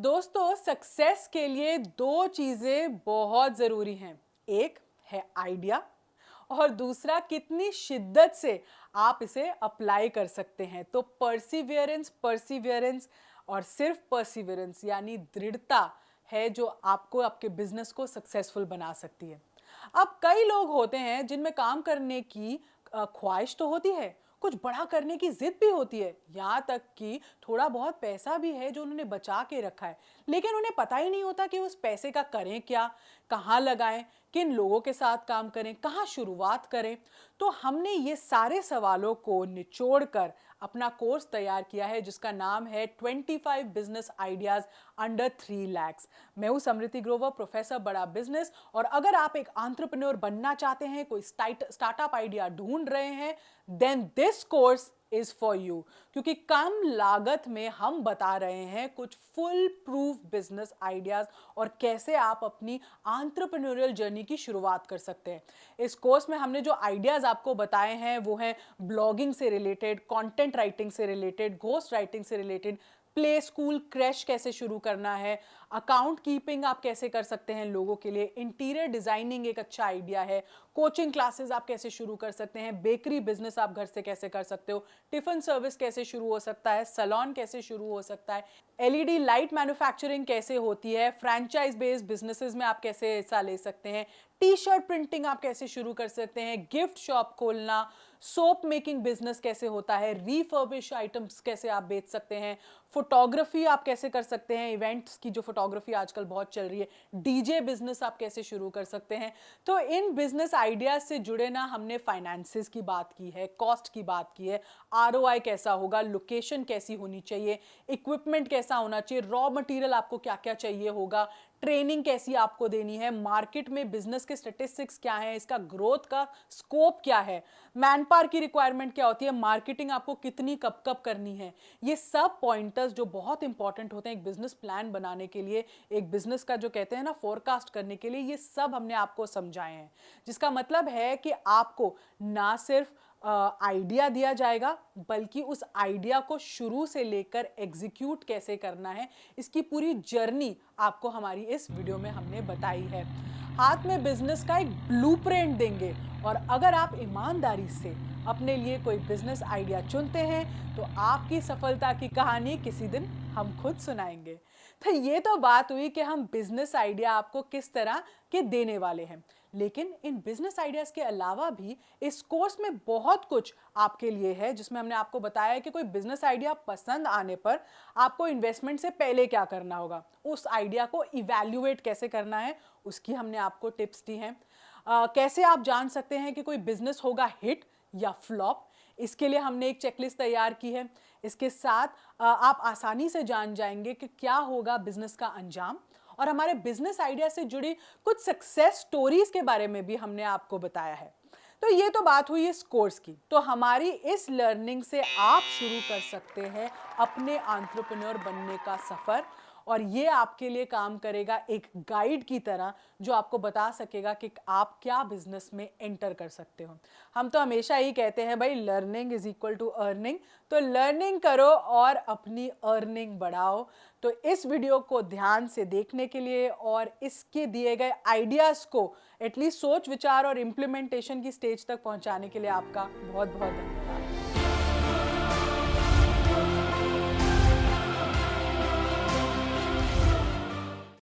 दोस्तों, सक्सेस के लिए दो चीजें बहुत जरूरी हैं। एक है आइडिया और दूसरा कितनी शिद्दत से आप इसे अप्लाई कर सकते हैं। तो परसिवियरेंस परसिवियरेंस और सिर्फ परसिवियरेंस यानी दृढ़ता है जो आपको आपके बिजनेस को सक्सेसफुल बना सकती है। अब कई लोग होते हैं जिनमें काम करने की ख्वाहिश तो होती है, कुछ बड़ा करने की जिद भी होती है, यहाँ तक कि थोड़ा बहुत पैसा भी है जो उन्होंने बचा के रखा है, लेकिन उन्हें पता ही नहीं होता कि उस पैसे का करें क्या, कहाँ लगाएं, किन लोगों के साथ काम करें, कहाँ शुरुआत करें। तो हमने ये सारे सवालों को निचोड़ कर अपना कोर्स तैयार किया है जिसका नाम है 25 बिजनेस आइडियाज अंडर 3 lakhs। मैं हूं समृति ग्रोवर, प्रोफेसर बड़ा बिजनेस। और अगर आप एक एंटरप्रेन्योर बनना चाहते हैं, कोई स्टार्टअप आइडिया ढूंढ रहे हैं, then this course is for you. क्योंकि कम लागत में हम बता रहे हैं कुछ फुल प्रूफ बिजनेस आइडियाज और कैसे आप अपनी एंटरप्रेन्योरियल जर्नी की शुरुआत कर सकते हैं। इस कोर्स में हमने जो आइडियाज आपको बताए हैं वो हैं ब्लॉगिंग से रिलेटेड, कंटेंट राइटिंग से रिलेटेड, घोस्ट राइटिंग से रिलेटेड, प्ले स्कूल क्रैश कैसे शुरू करना है, अकाउंट कीपिंग आप कैसे कर सकते हैं लोगों के लिए, इंटीरियर डिजाइनिंग एक अच्छा आइडिया है, कोचिंग क्लासेस आप कैसे शुरू कर सकते हैं, बेकरी बिजनेस आप घर से कैसे कर सकते हो, टिफिन सर्विस कैसे शुरू हो सकता है, सैलून कैसे शुरू हो सकता है, एलईडी लाइट मैन्युफैक्चरिंग कैसे होती है, फ्रैंचाइज बेस्ड बिजनेसेस में आप कैसे हिस्सा ले सकते हैं, टी शर्ट प्रिंटिंग आप कैसे शुरू कर सकते हैं, गिफ्ट शॉप खोलना, सोप मेकिंग बिजनेस कैसे होता है, रीफर्बिश आइटम्स कैसे आप बेच सकते हैं, फोटोग्राफी आप कैसे कर सकते हैं, इवेंट्स की जो फोटोग्राफी आजकल बहुत चल रही है, डीजे बिजनेस आप कैसे शुरू कर सकते हैं। तो इन बिजनेस आइडियाज से जुड़े ना हमने फाइनेंसेस की बात की है, कॉस्ट की बात की है, आरओआई कैसा होगा, लोकेशन कैसी होनी चाहिए, इक्विपमेंट कैसा होना चाहिए, रॉ मटेरियल आपको क्या क्या चाहिए होगा, ट्रेनिंग कैसी आपको देनी है, मार्केट में बिजनेस के स्टैटिस्टिक्स क्या है, इसका ग्रोथ का स्कोप क्या है, मैन पावर की रिक्वायरमेंट क्या होती है, मार्केटिंग आपको कितनी कब कब करनी है। ये सब पॉइंटर्स जो बहुत इंपॉर्टेंट होते हैं एक बिजनेस प्लान बनाने के लिए, एक बिजनेस का जो कहते हैं ना फोरकास्ट करने के लिए, ये सब हमने आपको समझाए हैं। जिसका मतलब है कि आपको ना सिर्फ आइडिया दिया जाएगा बल्कि उस आइडिया को शुरू से लेकर एग्जीक्यूट कैसे करना है, इसकी पूरी जर्नी आपको हमारी इस वीडियो में हमने बताई है। हाथ में बिजनेस का एक ब्लूप्रिंट देंगे और अगर आप ईमानदारी से अपने लिए कोई बिजनेस आइडिया चुनते हैं तो आपकी सफलता की कहानी किसी दिन हम खुद सुनाएंगे। तो ये तो बात हुई कि हम बिजनेस आइडिया आपको किस तरह के देने वाले हैं, लेकिन इन बिजनेस आइडियाज के अलावा भी इस कोर्स में बहुत कुछ आपके लिए है जिसमें हमने आपको बताया कि कोई बिजनेस आइडिया पसंद आने पर आपको इन्वेस्टमेंट से पहले क्या करना होगा, उस आइडिया को इवैल्यूएट कैसे करना है, उसकी हमने आपको टिप्स दी हैं। कैसे आप जान सकते हैं कि कोई बिजनेस होगा हिट या फ्लॉप, इसके लिए हमने एक चेकलिस्ट तैयार की है। इसके साथ आप आसानी से जान जाएंगे कि क्या होगा बिजनेस का अंजाम, और हमारे बिजनेस आइडिया से जुड़ी कुछ सक्सेस स्टोरीज के बारे में भी हमने आपको बताया है। तो ये तो बात हुई इस कोर्स की। तो हमारी इस लर्निंग से आप शुरू कर सकते हैं अपने एंटरप्रेन्योर बनने का सफर, और ये आपके लिए काम करेगा एक गाइड की तरह जो आपको बता सकेगा कि आप क्या बिजनेस में एंटर कर सकते हो। हम तो हमेशा ही कहते हैं भाई learning is equal to earning, तो लर्निंग करो और अपनी अर्निंग बढ़ाओ। तो इस वीडियो को ध्यान से देखने के लिए और इसके दिए गए आइडियाज़ को एटलीस्ट सोच विचार और इम्प्लीमेंटेशन की स्टेज तक पहुंचाने के लिए आपका बहुत बहुत धन्यवाद।